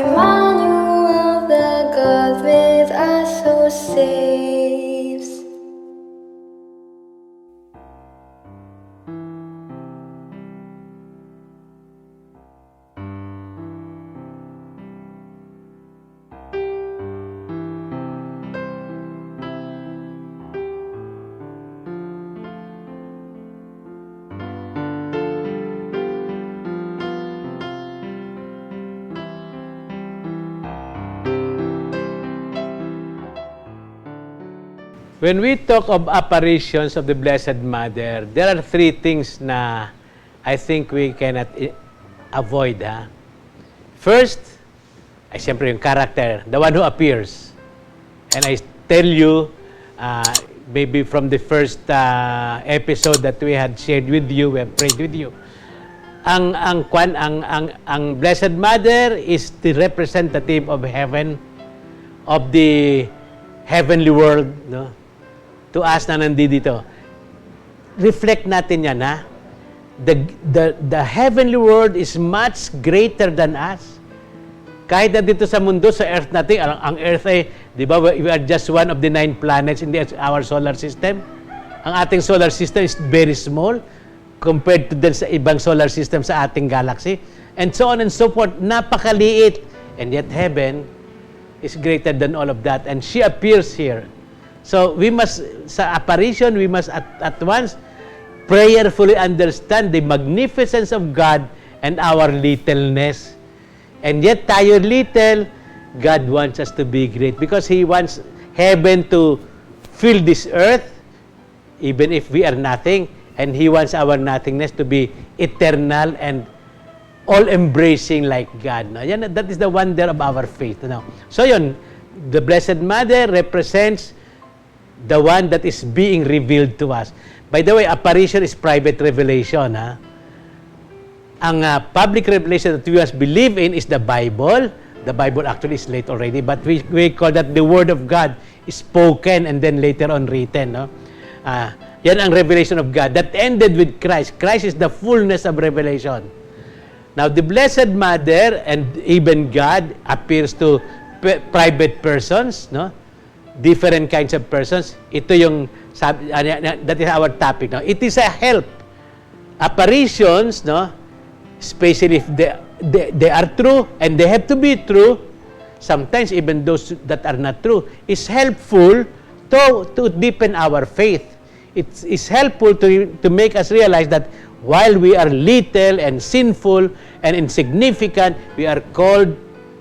Emmanuel, the God with us who saves. When we talk of apparitions of the Blessed Mother, there are three things na I think we cannot avoid. First, ay siyempre yung character, the one who appears. And I tell you, maybe from the first episode that we had shared with you, we have prayed with you, ang Blessed Mother is the representative of heaven, of the heavenly world, no? To us na nandito. Reflect natin yan, ha? The heavenly world is much greater than us. Kahit na dito sa mundo, sa earth natin, ang earth ay, di ba, we are just one of the 9 planets in our solar system. Ang ating solar system is very small compared to sa ibang solar system sa ating galaxy. And so on and so forth. Napakaliit. And yet heaven is greater than all of that. And she appears here. So we must, sa apparition, we must at once prayerfully understand the magnificence of God and our littleness. And yet tayo little, God wants us to be great because He wants heaven to fill this earth, even if we are nothing, and He wants our nothingness to be eternal and all-embracing like God. No? Yan, that is the wonder of our faith. No? So yun, the Blessed Mother represents the one that is being revealed to us. By the way, apparition is private revelation. Ha? Ang public revelation that we must believe in is the Bible. The Bible actually is late already, but we call that the Word of God is spoken and then later on written. No? Yan ang revelation of God that ended with Christ. Christ is the fullness of revelation. Now, the Blessed Mother and even God appears to private persons, no? Different kinds of persons. Ito yung, that is our topic now. It is a help. Apparitions, no? Especially if they are true, and they have to be true, sometimes even those that are not true, is helpful to deepen our faith. It's helpful to make us realize that while we are little and sinful and insignificant, we are called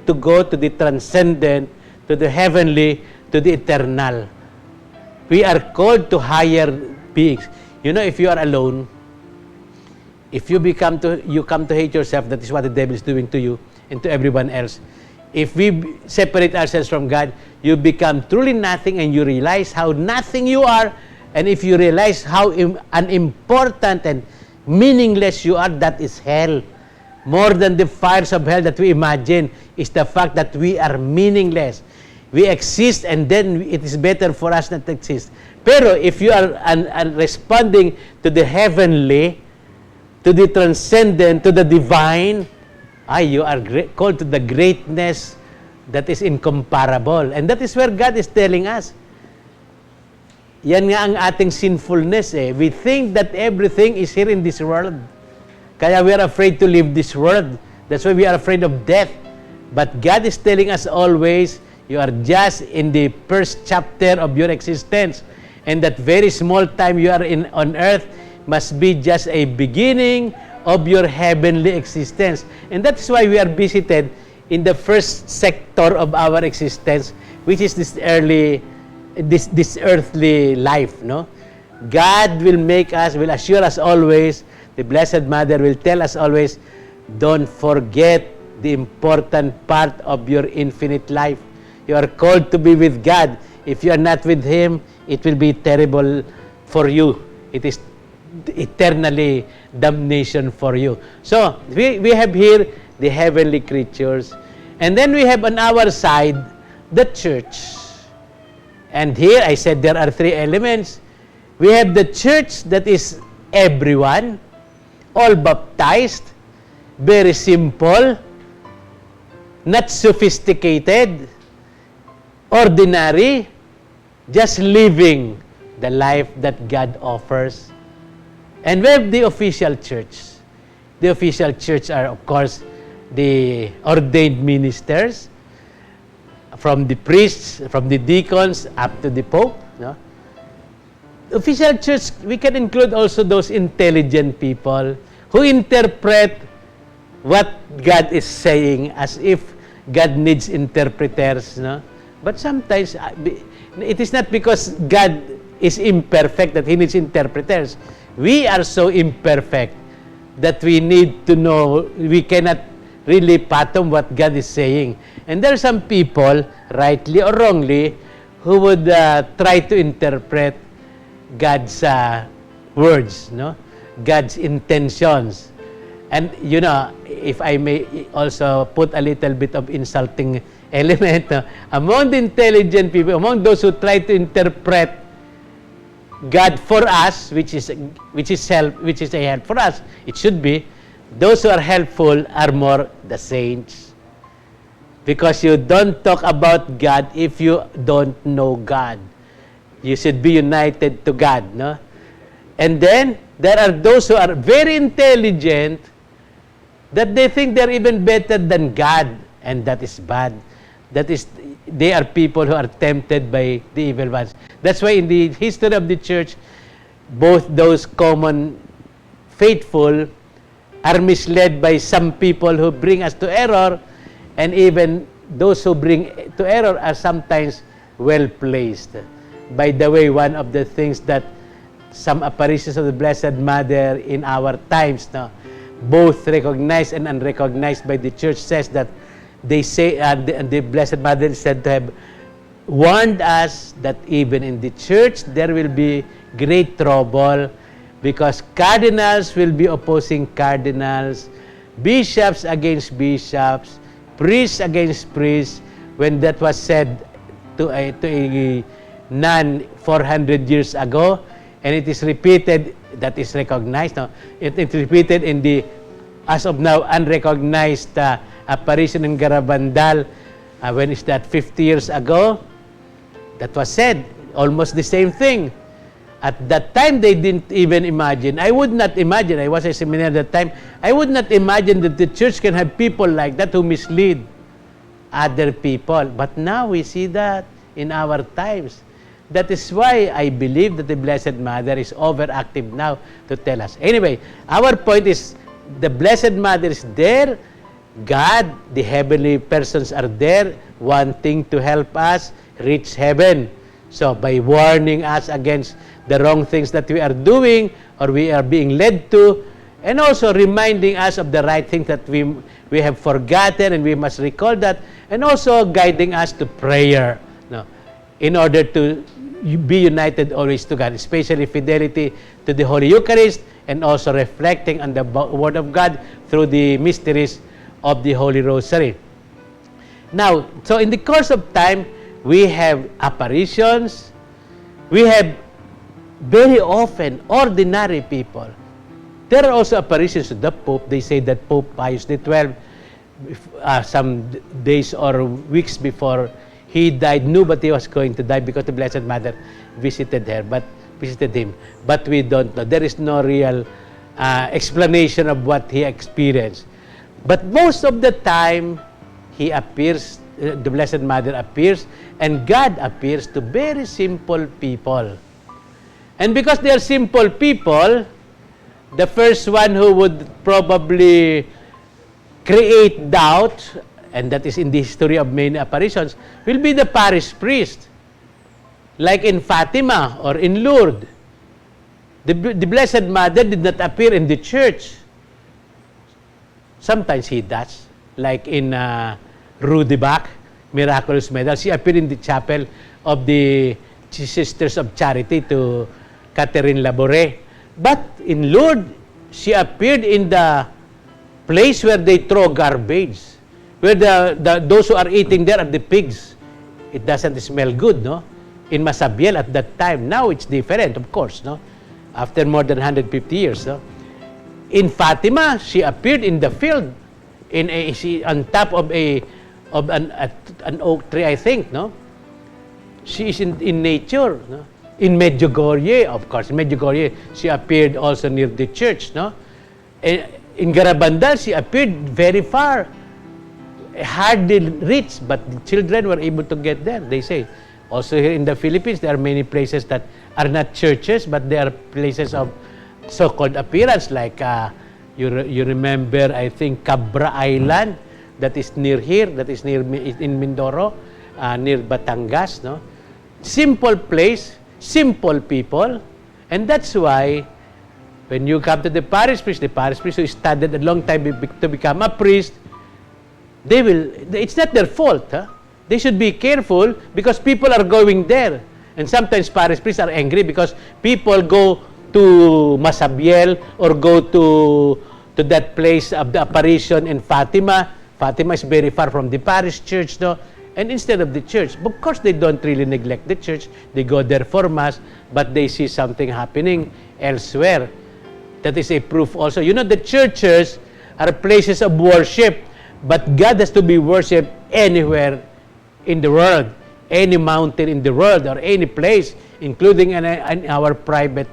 to go to the transcendent, to the heavenly, to the eternal. We are called to higher beings. You know, if you are alone, if you come to hate yourself, that is what the devil is doing to you and to everyone else. If we separate ourselves from God, you become truly nothing and you realize how nothing you are. And if you realize how unimportant and meaningless you are, that is hell. More than the fires of hell that we imagine is the fact that we are meaningless. We exist and then it is better for us not to exist. Pero if you are responding to the heavenly, to the transcendent, to the divine, you are called to the greatness that is incomparable. And that is where God is telling us. Yan nga ang ating sinfulness. We think that everything is here in this world. Kaya we are afraid to leave this world. That's why we are afraid of death. But God is telling us always, you are just in the first chapter of your existence. And that very small time you are on earth must be just a beginning of your heavenly existence. And that's why we are visited in the first sector of our existence, which is this earthly life. No? God will assure us always, the Blessed Mother will tell us always, don't forget the important part of your infinite life. You are called to be with God. If you are not with Him, it will be terrible for you. It is eternally damnation for you. So, we have here the heavenly creatures. And then we have on our side, the church. And here, I said there are 3 elements. We have the church that is everyone, all baptized, very simple, not sophisticated, ordinary, just living the life that God offers. And we have the official church. The official church are, of course, the ordained ministers, from the priests, from the deacons, up to the Pope. No? Official church, we can include also those intelligent people who interpret what God is saying as if God needs interpreters. No? But sometimes, it is not because God is imperfect that He needs interpreters. We are so imperfect that we need to know, we cannot really fathom what God is saying. And there are some people, rightly or wrongly, who would try to interpret God's words, no? God's intentions. And, you know, if I may also put a little bit of insulting element, among the intelligent people, among those who try to interpret God for us, which is a help for us, it should be, those who are helpful are more the saints. Because you don't talk about God if you don't know God. You should be united to God, no? And then, there are those who are very intelligent that they think they're even better than God, and that is bad. That is, they are people who are tempted by the evil ones. That's why in the history of the church, both those common faithful are misled by some people who bring us to error, and even those who bring to error are sometimes well placed. By the way, one of the things that some apparitions of the Blessed Mother in our times, no, both recognized and unrecognized by the church, says that they say the Blessed Mother is said to have warned us that even in the church there will be great trouble because cardinals will be opposing cardinals, bishops against bishops, priests against priests. When that was said to a nun 400 years ago, and it is repeated, that is recognized. No? It is repeated in the, as of now, unrecognized apparition in Garabandal. When is that? 50 years ago? That was said. Almost the same thing. At that time, they didn't even imagine. I would not imagine. I was a seminary at that time. I would not imagine that the church can have people like that who mislead other people. But now we see that in our times. That is why I believe that the Blessed Mother is overactive now to tell us. Anyway, our point is the Blessed Mother is there. God, the heavenly persons are there wanting to help us reach heaven. So by warning us against the wrong things that we are doing or we are being led to, and also reminding us of the right things that we have forgotten and we must recall that, and also guiding us to prayer, no, in order to be united always to God, especially fidelity to the Holy Eucharist, and also reflecting on the Word of God through the mysteries of the Holy Rosary. Now, so in the course of time, we have apparitions, we have very often ordinary people. There are also apparitions to the Pope. They say that Pope Pius XII, some days or weeks before he died, knew that he was going to die because the Blessed Mother visited him. But we don't know. There is no real explanation of what he experienced. But most of the time, he appears, the Blessed Mother appears, and God appears to very simple people. And because they are simple people, the first one who would probably create doubt, and that is in the history of many apparitions, will be the parish priest. Like in Fatima or in Lourdes. The Blessed Mother did not appear in the church. Sometimes he does. Like in Rue de Bac, Miraculous Medal, she appeared in the chapel of the Sisters of Charity to Catherine Labouré. But in Lourdes, she appeared in the place where they throw garbage, where those who are eating there are the pigs. It doesn't smell good, no? In Masabiel at that time. Now it's different, of course, no? After more than 150 years, no? In Fatima, she appeared in the field, on top of a of an oak tree, I think, no? She is in nature, no? In Medjugorje, of course, in Medjugorje, she appeared also near the church, no? In Garabandal, she appeared very far, hardly reached, but the children were able to get there, they say. Also here in the Philippines, there are many places that are not churches, but they are places of so-called appearance, like you remember, I think, Cabra Island, that is near here, that is near in Mindoro, near Batangas, no? Simple place, simple people, and that's why when you come to the parish priest who studied a long time to become a priest, it's not their fault, huh? They should be careful because people are going there. And sometimes parish priests are angry because people go to Masabiel or go to that place of the apparition in Fatima. Fatima is very far from the parish church, no? And instead of the church, of course they don't really neglect the church. They go there for Mass, but they see something happening elsewhere. That is a proof also. You know, the churches are places of worship, but God has to be worshipped anywhere in the world, any mountain in the world, or any place, including in our private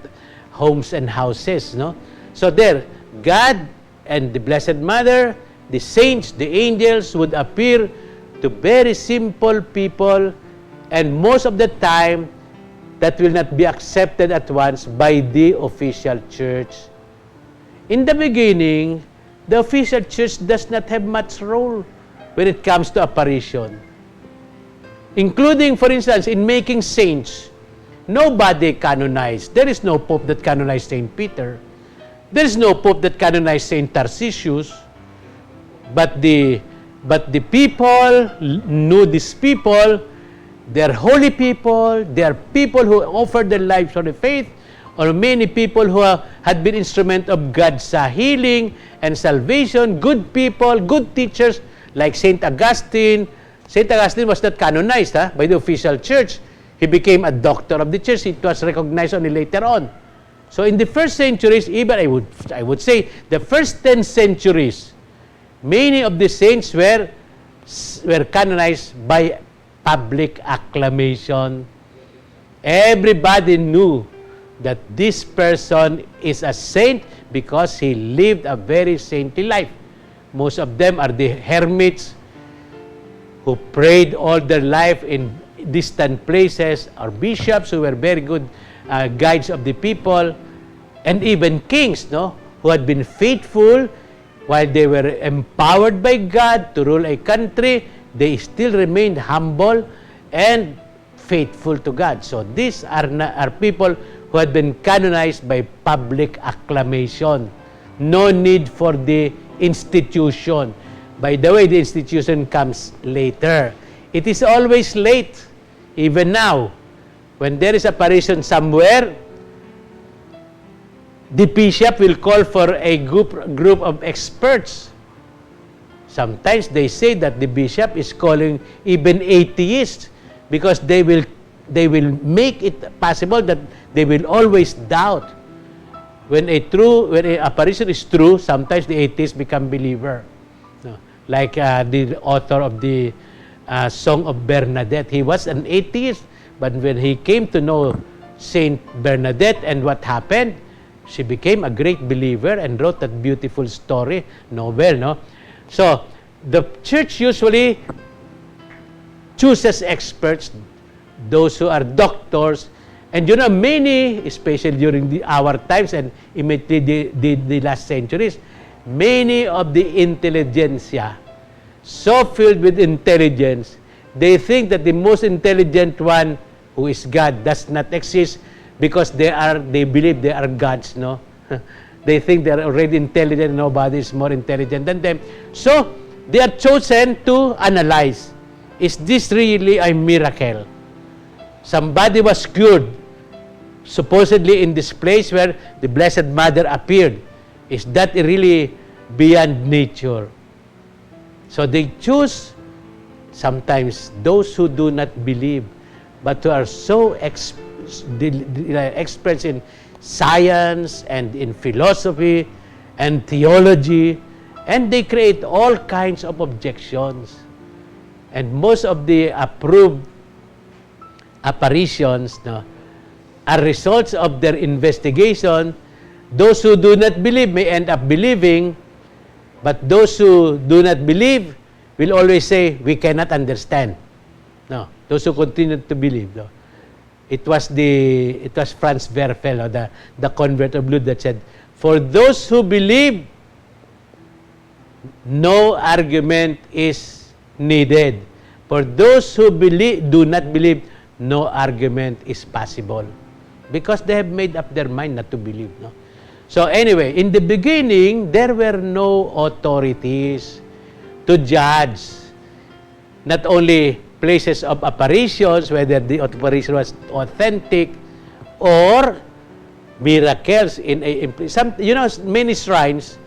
homes and houses, no? So there, God and the Blessed Mother, the saints, the angels would appear to very simple people, and most of the time, that will not be accepted at once by the official church. In the beginning, the official church does not have much role when it comes to apparition. Including, for instance, in making saints, nobody canonized. There is no pope that canonized Saint Peter. There is no pope that canonized Saint Tarcisius. But the people knew these people. They are holy people. They are people who offered their lives for the faith. Or many people who had been instrument of God's healing and salvation. Good people, good teachers like Saint Augustine. Saint Augustine was not canonized by the official church. He became a doctor of the church. It was recognized only later on. So in the first centuries, even I would say the first 10 centuries, many of the saints were canonized by public acclamation. Everybody knew that this person is a saint because he lived a very saintly life. Most of them are the hermits who prayed all their life in distant places, or bishops who were very good guides of the people, and even kings, no, who had been faithful while they were empowered by God to rule a country. They still remained humble and faithful to God. So these are people who had been canonized by public acclamation. No need for the institution. By the way, the institution comes later. It is always late, even now. When there is apparition somewhere, the bishop will call for a group of experts. Sometimes they say that the bishop is calling even atheists because they will make it possible that they will always doubt. When an apparition is true, sometimes the atheists become believer. No. Like the author of the Song of Bernadette, he was an atheist, but when he came to know Saint Bernadette and what happened, she became a great believer and wrote that beautiful story, novel, no? So, the church usually chooses experts, those who are doctors, and you know, many, especially during our times and immediately the last centuries, many of the intelligentsia, so filled with intelligence, they think that the most intelligent one, who is God, does not exist because they believe they are gods, no? They think they are already intelligent, nobody is more intelligent than them. So, they are chosen to analyze, is this really a miracle? Somebody was cured, supposedly in this place where the Blessed Mother appeared. Is that really beyond nature? So they choose sometimes those who do not believe, but who are so experts in science and in philosophy and theology, and they create all kinds of objections. And most of the approved apparitions, no, are results of their investigation. Those who do not believe may end up believing, but those who do not believe will always say, we cannot understand. No, those who continue to believe. No. It was Franz Werfel, no, the convert of Luther, that said, for those who believe, no argument is needed. For those who do not believe, no argument is possible. Because they have made up their mind not to believe. No? So anyway, in the beginning, there were no authorities to judge not only places of apparitions, whether the apparition was authentic or miracles. Many shrines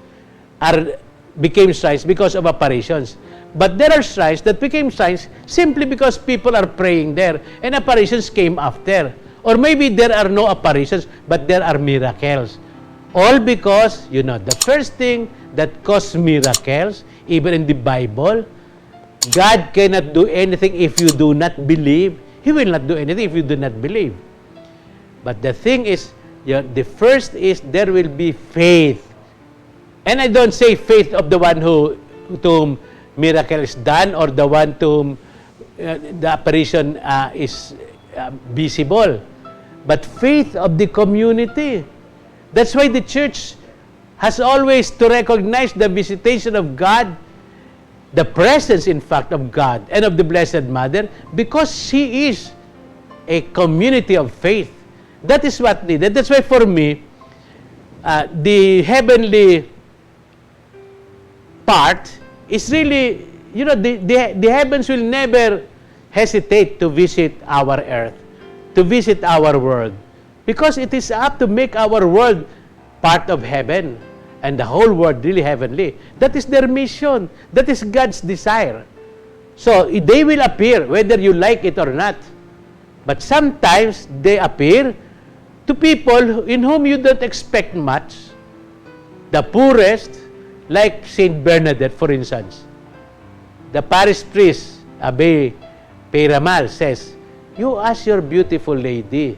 became shrines because of apparitions. But there are shrines that became shrines simply because people are praying there and apparitions came after. Or maybe there are no apparitions, but there are miracles. All because, the first thing that caused miracles, even in the Bible, God cannot do anything if you do not believe. He will not do anything if you do not believe. But the thing is, the first is there will be faith. And I don't say faith of the one to whom miracle is done or the one to whom the apparition is visible, but faith of the community. That's why the church has always to recognize the visitation of God, the presence, in fact, of God and of the Blessed Mother, because she is a community of faith. That is what needed. That's why for me, the heavenly part is really, the heavens will never hesitate to visit our earth, to visit our world, because it is up to make our world part of heaven and the whole world really heavenly. That is their mission. That is God's desire. So they will appear whether you like it or not. But sometimes they appear to people in whom you don't expect much. The poorest, like Saint Bernadette, for instance. The parish priest, Abbé Peyramal, says, you ask your beautiful lady,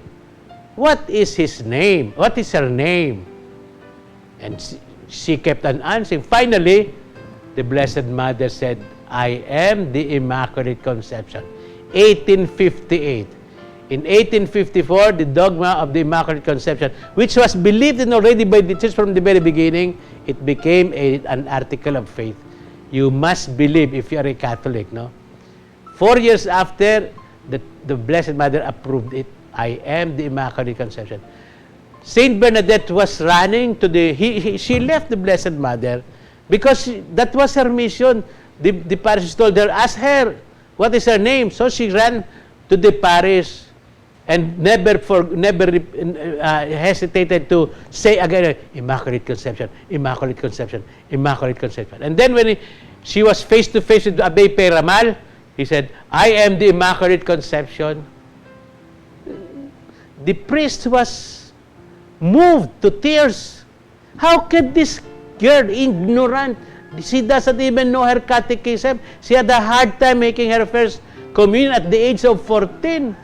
what is his name? What is her name? And she kept on answering. Finally, the Blessed Mother said, I am the Immaculate Conception. 1858. In 1854, the dogma of the Immaculate Conception, which was believed in already by the Church from the very beginning, it became an article of faith. You must believe if you are a Catholic, no? 4 years after, the Blessed Mother approved it. I am the Immaculate Conception. Saint Bernadette was running to she left the Blessed Mother because that was her mission. The parish told her, ask her, what is her name? So she ran to the parish and never hesitated to say again, Immaculate Conception, Immaculate Conception, Immaculate Conception. And then when she was face to face with Abbé Peyramal, he said, I am the Immaculate Conception. The priest was moved to tears. How can this girl, ignorant, she doesn't even know her catechism. She had a hard time making her first communion at the age of 14.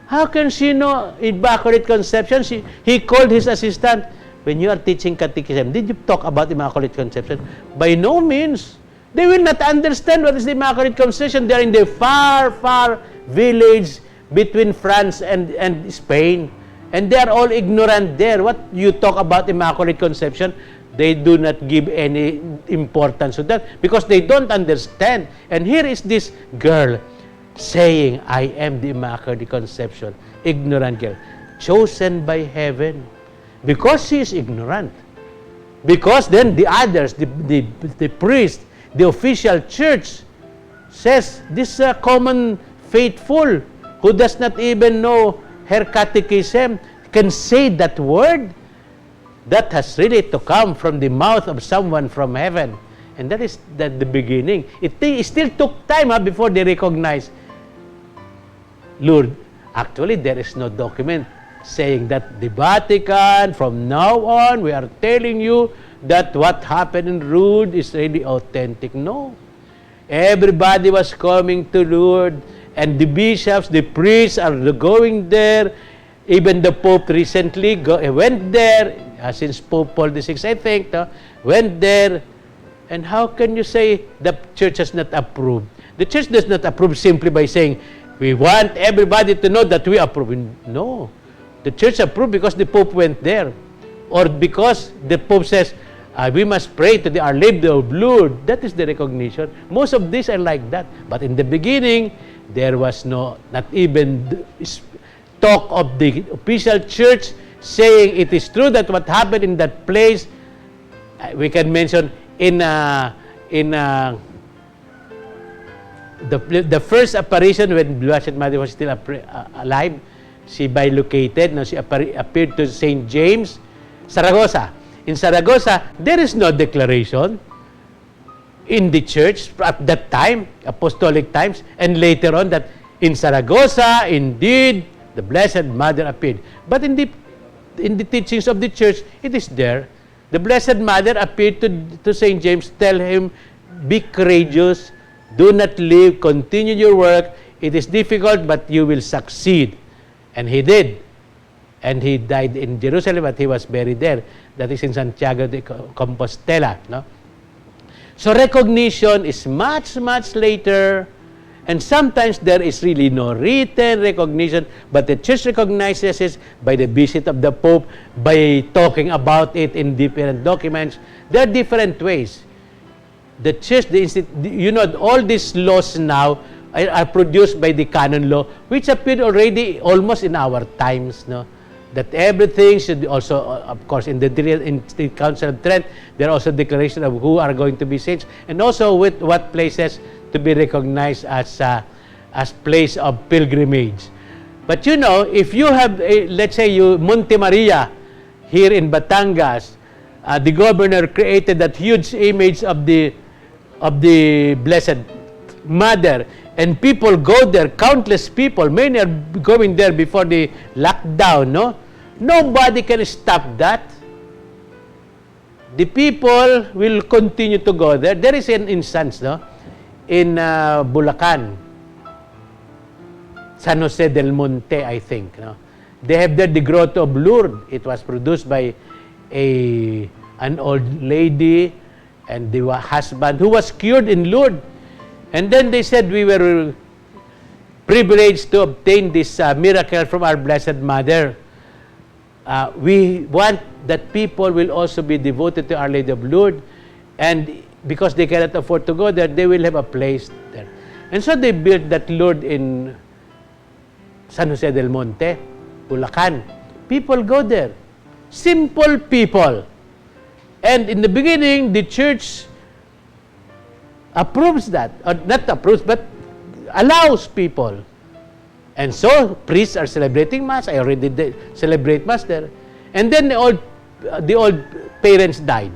How can she know Immaculate Conception? He called his assistant, when you are teaching catechism, did you talk about Immaculate Conception? By no means. They will not understand what is the Immaculate Conception. They are in the far, far village between France and Spain. And they are all ignorant there. What you talk about Immaculate Conception, they do not give any importance to that because they don't understand. And here is this girl saying, I am the Immaculate Conception. Ignorant girl. Chosen by heaven. Because she is ignorant. Because then the others, the priest, the official church says, this common faithful who does not even know her catechism can say that word. That has really to come from the mouth of someone from heaven. And that is the beginning. It still took time before they recognized, Lord, actually there is no document saying that the Vatican, from now on, we are telling you that what happened in Lourdes is really authentic. No. Everybody was coming to Lourdes, and the bishops, the priests are going there. Even the Pope recently went there, since Pope Paul VI, I think, no, went there. And how can you say the church has not approved? The church does not approve simply by saying, we want everybody to know that we approve. No. The church approved because the Pope went there. Or because the Pope says, we must pray to the Our Lady of Lourdes. That is the recognition. Most of these are like that. But in the beginning, there was not even talk of the official church saying it is true that what happened in that place. We can mention the first apparition when Blessed Mother was still alive. She bilocated. No, she appeared to Saint James, Saragossa. In Saragossa, there is no declaration in the church at that time, apostolic times, and later on that in Saragossa, indeed, the Blessed Mother appeared. But in the teachings of the church, it is there. The Blessed Mother appeared to Saint James, tell him, be courageous, do not leave, continue your work. It is difficult, but you will succeed. And he did. And he died in Jerusalem, but he was buried there. That is in Santiago de Compostela. No? So recognition is much, much later. And sometimes there is really no written recognition, but the church recognizes it by the visit of the Pope, by talking about it in different documents. There are different ways. The church, all these laws now are produced by the canon law, which appeared already almost in our times, no? That everything should be also, of course, in the Council of Trent, there are also declaration of who are going to be saints, and also with what places to be recognized as place of pilgrimage. But if you have, let's say, Monte Maria here in Batangas, the governor created that huge image of the Blessed Mother, and people go there, countless people, many are going there before the lockdown, no? Nobody can stop that. The people will continue to go there. There is an instance, no? In Bulacan, San Jose del Monte, I think, no? They have there the Grotto of Lourdes. It was produced by an old lady and the husband who was cured in Lourdes. And then they said we were privileged to obtain this miracle from our Blessed Mother. We want that people will also be devoted to Our Lady of Lourdes, and because they cannot afford to go there, they will have a place there. And so they built that Lourdes in San Jose del Monte, Bulacan. People go there. Simple people. And in the beginning, the church approves that, or not approves, but allows people. And so, priests are celebrating Mass. I already celebrate Mass there. And then the old parents died.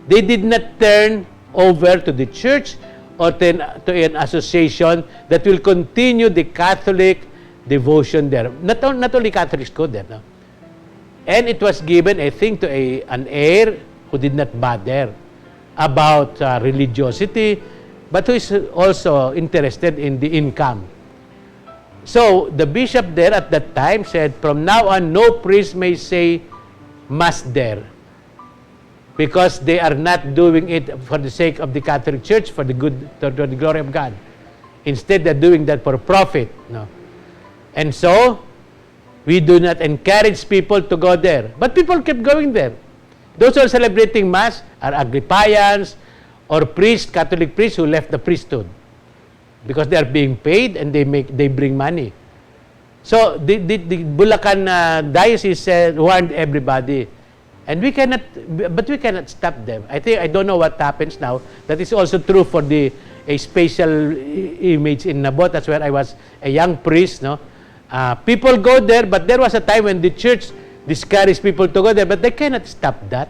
They did not turn over to the church or to an association that will continue the Catholic devotion there. Not only Catholics go there, no? And it was given, I think, to an heir who did not bother about religiosity, but who is also interested in the income. So, the bishop there at that time said, from now on, no priest may say Mass there, because they are not doing it for the sake of the Catholic Church, for the glory of God. Instead, they're doing that for profit. No? And so, we do not encourage people to go there. But people kept going there. Those who are celebrating Mass are Agrippians or priests, Catholic priests who left the priesthood because they are being paid and they bring money. So the Bulacan diocese warned everybody, and we cannot stop them. I don't know what happens now. That is also true for a special image in Nabot. That's where I was a young priest. No, people go there, but there was a time when the church discourage people to go there, but they cannot stop that.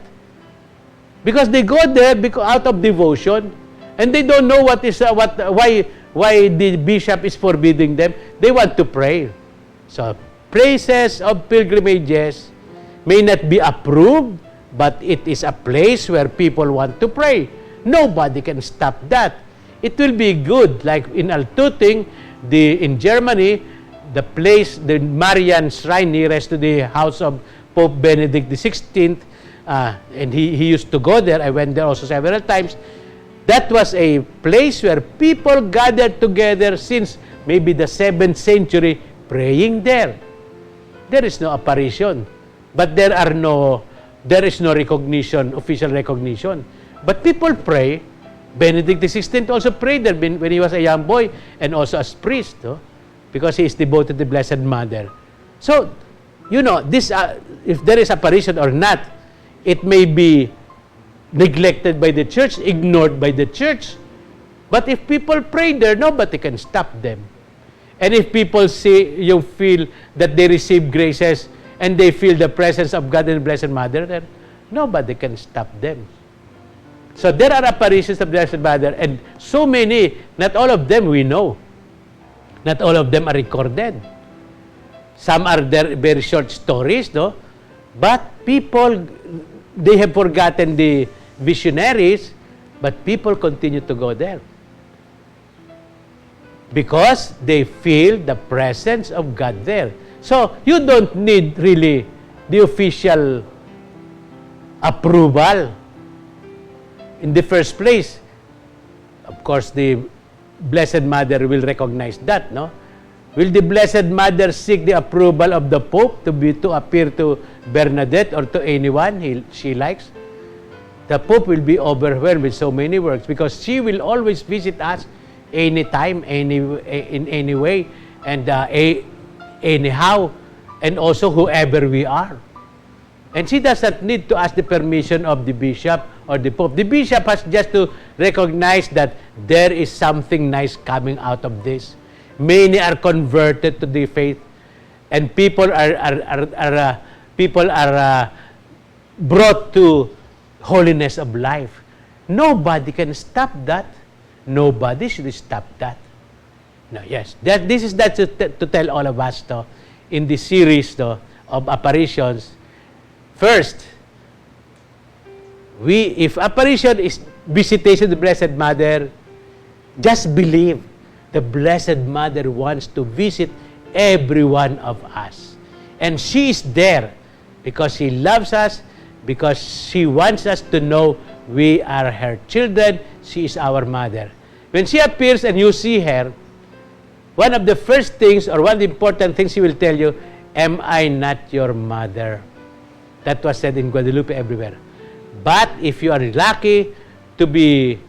Because they go there out of devotion, and they don't know why the bishop is forbidding them. They want to pray. So, places of pilgrimages may not be approved, but it is a place where people want to pray. Nobody can stop that. it will be good. Like in Altötting, in Germany, the place, the Marian shrine nearest to the house of Pope Benedict XVI, and he used to go there. I went there also several times. That was a place where people gathered together since maybe the 7th century praying there. There is no apparition, but there is no recognition, official recognition. But people pray. Benedict XVI also prayed there when he was a young boy and also as priest, no? Because he is devoted to the Blessed Mother. So, this if there is apparition or not, it may be neglected by the church, ignored by the church. But if people pray there, nobody can stop them. And if people feel that they receive graces and they feel the presence of God and the Blessed Mother, then nobody can stop them. So there are apparitions of the Blessed Mother, and so many, not all of them we know. Not all of them are recorded. Some are there very short stories, no? But people, they have forgotten the visionaries, but people continue to go there. Because they feel the presence of God there. So, you don't need really the official approval. In the first place, of course, the Blessed Mother will recognize that, no? Will the Blessed Mother seek the approval of the Pope to appear to Bernadette or to anyone she likes? The Pope will be overwhelmed with so many works because she will always visit us anytime, in any way, and anyhow, and also whoever we are. And she doesn't need to ask the permission of the bishop or the Pope. The bishop has just to recognize that there is something nice coming out of this. Many are converted to the faith, and people are brought to holiness of life. Nobody can stop that. Nobody should stop that. No, yes. This is to tell all of us, in this series of apparitions. First, if apparition is visitation of the Blessed Mother, just believe the Blessed Mother wants to visit every one of us. And she is there because she loves us, because she wants us to know we are her children. She is our mother. When she appears and you see her, one of the first things or one of the important things she will tell you, am I not your mother? That was said in Guadalupe everywhere. But if you are lucky to be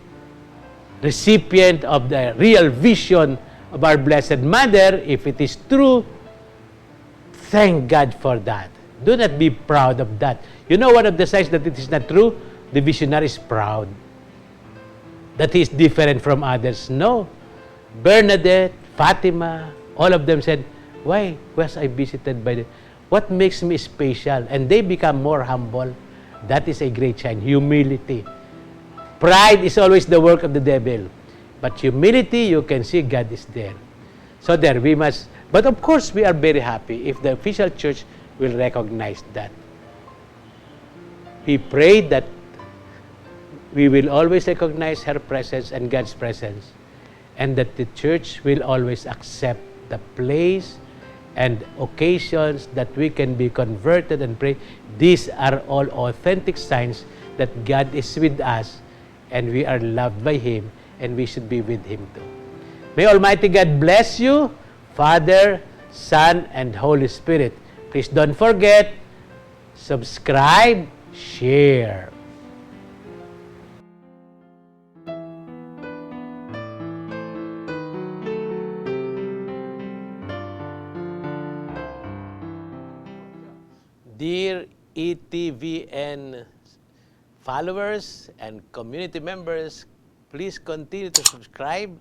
recipient of the real vision of our Blessed Mother, if it is true, thank God for that. Do not be proud of that. You know one of the signs that it is not true? The visionary is proud. That he is different from others. No. Bernadette, Fatima, all of them said, why was I visited by the... What makes me special? And they become more humble. That is a great sign. Humility. Pride is always the work of the devil. But humility, you can see God is there. So there, we must... But of course, we are very happy if the official church will recognize that. We pray that we will always recognize her presence and God's presence, and that the church will always accept the place and occasions that we can be converted and pray. These are all authentic signs that God is with us and we are loved by Him and we should be with Him too. May Almighty God bless you, Father, Son, and Holy Spirit. Please don't forget, subscribe, share. Dear ETVN followers and community members, please continue to subscribe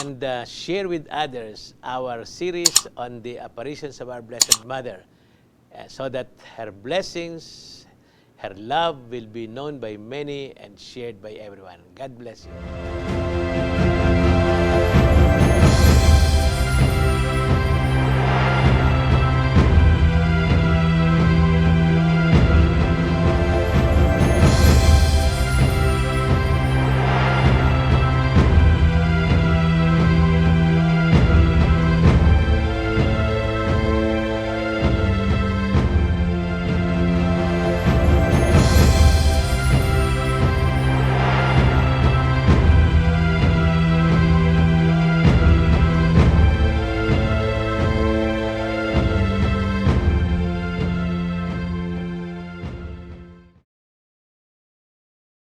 and share with others our series on the apparitions of our Blessed Mother, so that her blessings, her love will be known by many and shared by everyone. God bless you.